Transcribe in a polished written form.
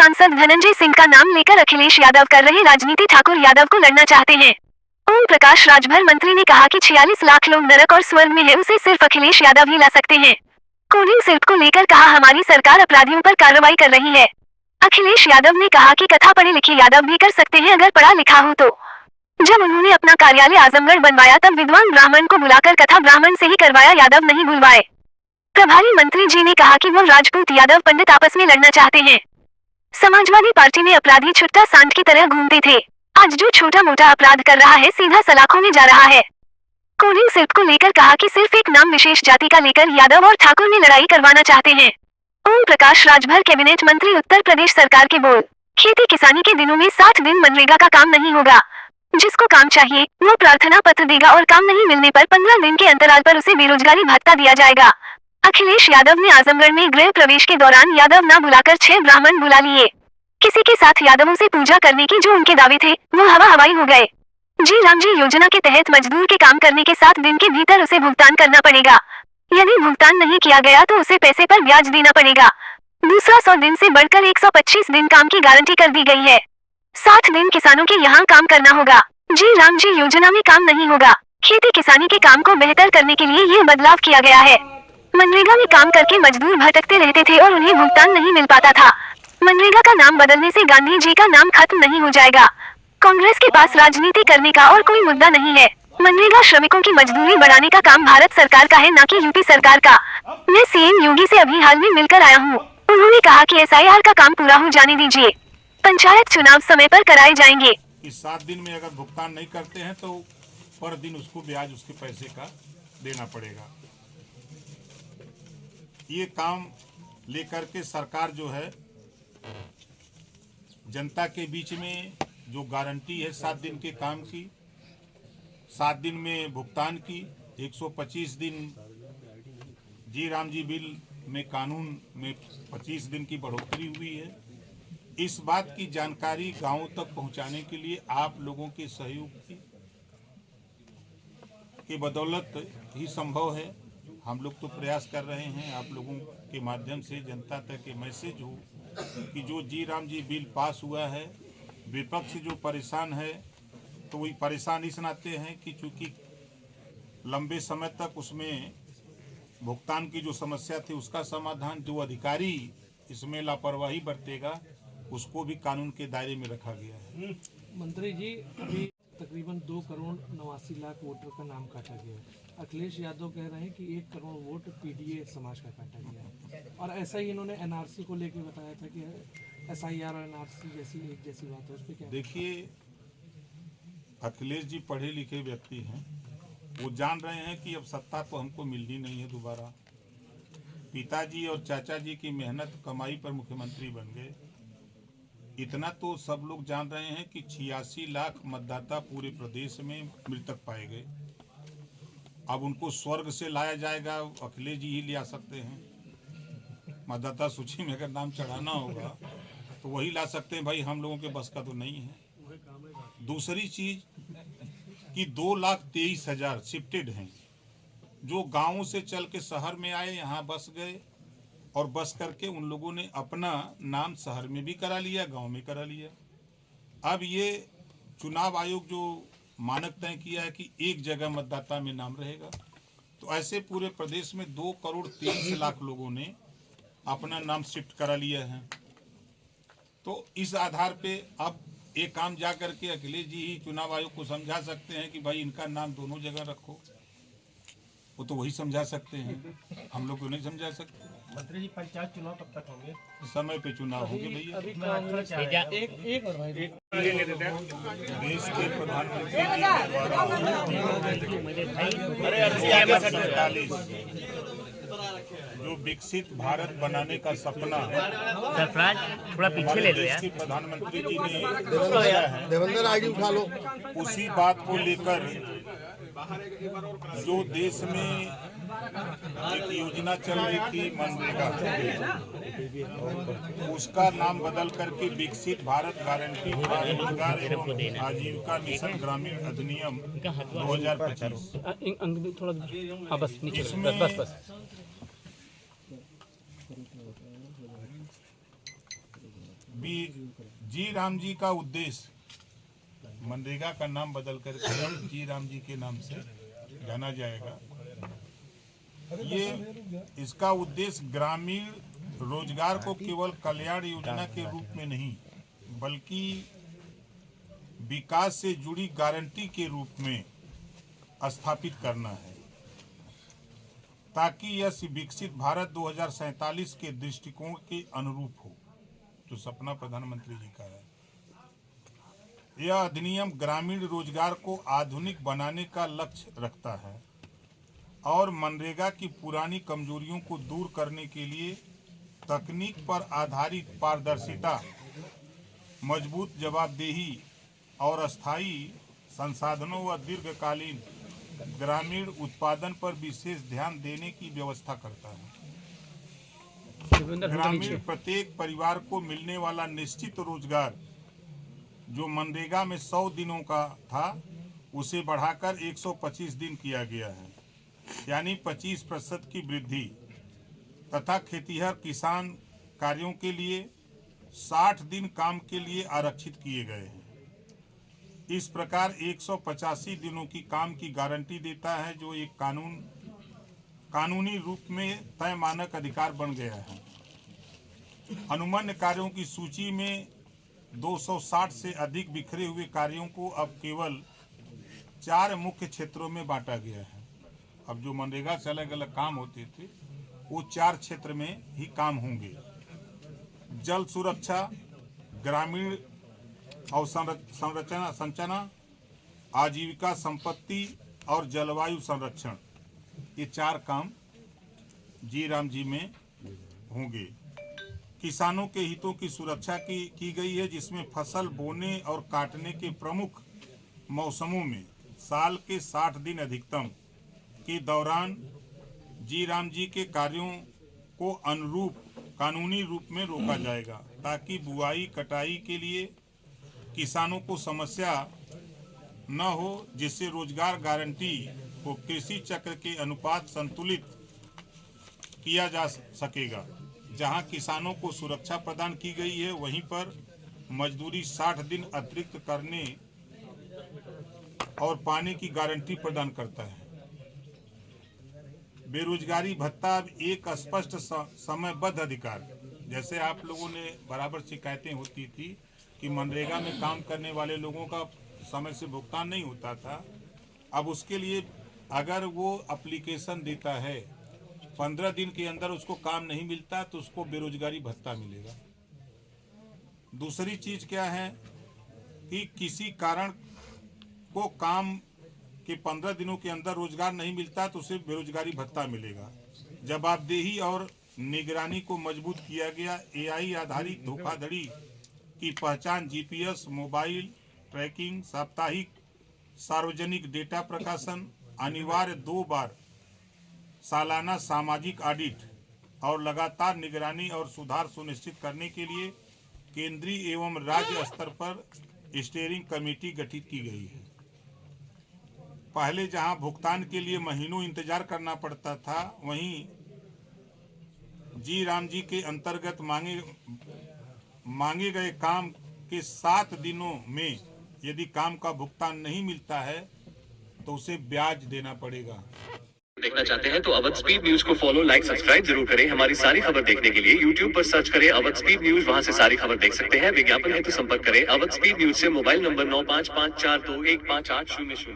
सांसद धनंजय सिंह का नाम लेकर अखिलेश यादव कर रहे राजनीति। ठाकुर यादव को लड़ना चाहते हैं। ओम प्रकाश राजभर मंत्री ने कहा कि 46 लाख लोग नरक और स्वर्ग में है, उसे सिर्फ अखिलेश यादव ही ला सकते हैं। कोडिंग शिल्प को लेकर कहा, हमारी सरकार अपराधियों पर कार्रवाई कर रही है। अखिलेश यादव ने कहा कि कथा पढ़े लिखे यादव भी कर सकते हैं अगर पढ़ा लिखा हो तो। जब उन्होंने अपना कार्यालय आजमगढ़ बनवाया तब विद्वान ब्राह्मण को बुलाकर कथा ब्राह्मण से ही करवाया, यादव नहीं बुलवाए। प्रभारी मंत्री जी ने कहा कि वो राजपूत यादव पंडित आपस में लड़ना चाहते हैं। समाजवादी पार्टी में अपराधी छुट्टा सांड की तरह घूमते थे, आज जो छोटा मोटा अपराध कर रहा है सीधा सलाखों में जा रहा है। कोडिंग शिल्प को लेकर कहा कि सिर्फ एक नाम विशेष जाति का लेकर यादव और ठाकुर में लड़ाई करवाना चाहते हैं। ओम प्रकाश राजभर कैबिनेट मंत्री उत्तर प्रदेश सरकार के बोल, खेती किसानी के दिनों में 60 दिन मनरेगा का काम नहीं होगा। जिसको काम चाहिए वो प्रार्थना पत्र देगा और काम नहीं मिलने पर 15 दिन के अंतराल पर उसे बेरोजगारी भत्ता दिया जाएगा। अखिलेश यादव ने आजमगढ़ में गृह प्रवेश के दौरान यादव न बुलाकर 6 ब्राह्मण बुला लिए। किसी के साथ यादवों से पूजा करने की जो उनके दावे थे वो हवा हवाई हो गए। जी राम जी योजना के तहत मजदूर के काम करने के 7 दिन के भीतर उसे भुगतान करना पड़ेगा। यदि भुगतान नहीं किया गया तो उसे पैसे पर ब्याज देना पड़ेगा। दूसरा 100 दिन से बढ़कर 125 दिन काम की गारंटी कर दी गई है। 60 दिन किसानों के यहाँ काम करना होगा। जी राम जी योजना में काम नहीं होगा। खेती किसानी के काम को बेहतर करने के लिए ये बदलाव किया गया है। मनरेगा में काम करके मजदूर भटकते रहते थे और उन्हें भुगतान नहीं मिल पाता था। मनरेगा का नाम बदलने से गांधी जी का नाम खत्म नहीं हो जाएगा। कांग्रेस के पास राजनीति करने का और कोई मुद्दा नहीं है। मनरेगा श्रमिकों की मजदूरी बढ़ाने का काम भारत सरकार का है, न कि यूपी सरकार का। मैं सीएम योगी से अभी हाल में मिलकर आया हूँ। उन्होंने कहा कि SIR का काम पूरा हो जाने दीजिए, पंचायत चुनाव समय पर कराए जाएंगे। इस 7 दिन में अगर भुगतान नहीं करते हैं तो पर दिन उसको ब्याज उसके पैसे का देना पड़ेगा। ये काम लेकर के सरकार जो है जनता के बीच में जो गारंटी है 7 दिन के काम की, 7 दिन में भुगतान की, 125 दिन जी राम जी बिल में कानून में 25 दिन की बढ़ोतरी हुई है। इस बात की जानकारी गांवों तक पहुंचाने के लिए आप लोगों के सहयोग की बदौलत ही संभव है। हम लोग तो प्रयास कर रहे हैं आप लोगों के माध्यम से जनता तक ये मैसेज हो कि जो जी राम जी बिल पास हुआ है, विपक्ष जो परेशान है तो वही परेशान इस नाते हैं कि चूँकि लंबे समय तक उसमें भुगतान की जो समस्या थी उसका समाधान, जो अधिकारी इसमें लापरवाही बरतेगा उसको भी कानून के दायरे में रखा गया है। मंत्री जी, अभी तकरीबन 2 करोड़ 89 लाख वोटर का नाम काटा गया है। अखिलेश यादव कह रहे हैं कि 1 करोड़ वोट PDA समाज का काटा गया है, और ऐसा ही इन्होंने NRC को लेकर बताया था कि SIR और NRC जैसी एक जैसी बात है, उस पर क्या? देखिए, अखिलेश जी पढ़े लिखे व्यक्ति हैं, वो जान रहे हैं कि अब सत्ता तो हमको मिलनी नहीं है दोबारा। पिताजी और चाचा जी की मेहनत कमाई पर मुख्यमंत्री बन गए। इतना तो सब लोग जान रहे हैं कि 86 लाख मतदाता पूरे प्रदेश में मृतक पाए गए। अब उनको स्वर्ग से लाया जाएगा, अखिलेश जी ही ले आ सकते हैं। मतदाता सूची में अगर नाम चढ़ाना होगा तो वही ला सकते हैं, भाई हम लोगों के बस का तो नहीं है। दूसरी चीज कि 2,23,000 शिफ्टेड हैं, जो गांवों से चल के शहर में आए, यहाँ बस गए और बस करके उन लोगों ने अपना नाम शहर में भी करा लिया, गांव में करा लिया। अब ये चुनाव आयोग जो मानक तय किया है कि एक जगह मतदाता में नाम रहेगा, तो ऐसे पूरे प्रदेश में 2 करोड़ 23 लाख लोगों ने अपना नाम शिफ्ट करा लिया है। तो इस आधार पे अब एक काम जा करके अखिलेश जी ही चुनाव आयोग को समझा सकते हैं कि भाई इनका नाम दोनों जगह रखो। वो तो वही समझा सकते हैं, हम लोग को नहीं समझा सकते। मंत्री जी, पंचायत चुनाव कब तक होंगे? समय पे चुनाव होंगे भैया। देश के प्रधानमंत्री जो विकसित भारत बनाने का सपना थोड़ा पीछे ले लो यार। प्रधानमंत्री जी ने देवेंद्र आईडी उठा लो। उसी बात को लेकर जो देश में एक योजना चल रही थी मनरेगा, उसका नाम बदल करके विकसित भारत गारंटी रोजगार एवं आजीविका मिशन ग्रामीण अधिनियम 2025, इसमें जी राम जी का उद्देश्य मनरेगा का नाम बदल कर जी राम जी के नाम से जाना जाएगा। ये इसका उद्देश्य ग्रामीण रोजगार को केवल कल्याण योजना के रूप में नहीं बल्कि विकास से जुड़ी गारंटी के रूप में स्थापित करना है, ताकि यह विकसित भारत 2047 के दृष्टिकोण के अनुरूप हो, जो सपना प्रधानमंत्री जी का है। यह अधिनियम ग्रामीण रोजगार को आधुनिक बनाने का लक्ष्य रखता है और मनरेगा की पुरानी कमजोरियों को दूर करने के लिए तकनीक पर आधारित पारदर्शिता, मजबूत जवाबदेही और अस्थायी संसाधनों व दीर्घकालीन ग्रामीण उत्पादन पर विशेष ध्यान देने की व्यवस्था करता है। ग्रामीण प्रत्येक परिवार को मिलने वाला निश्चित रोजगार जो मनरेगा में 100 दिनों का था उसे बढ़ाकर 125 दिन किया गया है, यानी 25% की वृद्धि, तथा खेतीहर किसान कार्यों के लिए 60 दिन काम के लिए आरक्षित किए गए हैं। इस प्रकार 185 दिनों की काम की गारंटी देता है, जो एक कानूनी रूप में तय मानक अधिकार बन गया है। अनुमन्य कार्यों की सूची में 260 से अधिक बिखरे हुए कार्यों को अब केवल 4 मुख्य क्षेत्रों में बांटा गया है। अब जो मनरेगा से अलग अलग काम होते थे वो 4 क्षेत्र में ही काम होंगे। जल सुरक्षा, ग्रामीण अवसंरचना, आजीविका संपत्ति और जलवायु संरक्षण, ये 4 काम जी राम जी में होंगे। किसानों के हितों की सुरक्षा की गई है, जिसमें फसल बोने और काटने के प्रमुख मौसमों में साल के 60 दिन अधिकतम के दौरान जी राम जी के कार्यों को अनुरूप कानूनी रूप में रोका जाएगा, ताकि बुआई कटाई के लिए किसानों को समस्या न हो, जिससे रोजगार गारंटी को कृषि चक्र के अनुपात संतुलित किया जा सकेगा। जहां किसानों को सुरक्षा प्रदान की गई है, वहीं पर मजदूरी 60 दिन अतिरिक्त करने और पाने की गारंटी प्रदान करता है। बेरोजगारी भत्ता एक स्पष्ट समयबद्ध अधिकार, जैसे आप लोगों ने बराबर शिकायतें होती थी कि मनरेगा में काम करने वाले लोगों का समय से भुगतान नहीं होता था, अब उसके लिए अगर वो एप्लीकेशन देता है 15 दिन के अंदर उसको काम नहीं मिलता तो उसको बेरोजगारी भत्ता मिलेगा। दूसरी चीज क्या है कि किसी कारण को काम के 15 दिनों के अंदर रोजगार नहीं मिलता तो उसे बेरोजगारी भत्ता मिलेगा। जवाबदेही और निगरानी को मजबूत किया गया। AI आधारित धोखाधड़ी की पहचान, GPS, मोबाइल ट्रैकिंग, साप्ताहिक सार्वजनिक डेटा प्रकाशन, अनिवार्य 2 बार सालाना सामाजिक ऑडिट और लगातार निगरानी और सुधार सुनिश्चित करने के लिए केंद्रीय एवं राज्य स्तर पर स्टीयरिंग कमेटी गठित की गई है। पहले जहां भुगतान के लिए महीनों इंतजार करना पड़ता था, वहीं जी राम जी के अंतर्गत मांगे गए काम के 7 दिनों में यदि काम का भुगतान नहीं मिलता है तो उसे ब्याज देना पड़ेगा। देखना चाहते हैं तो अवध स्पीड न्यूज को फॉलो, लाइक, सब्सक्राइब जरूर करें। हमारी सारी खबर देखने के लिए YouTube पर सर्च करें अवध स्पीड न्यूज, वहां से सारी खबर देख सकते हैं। विज्ञापन है तो संपर्क करें अवध स्पीड न्यूज से। Mobile number 9554215800।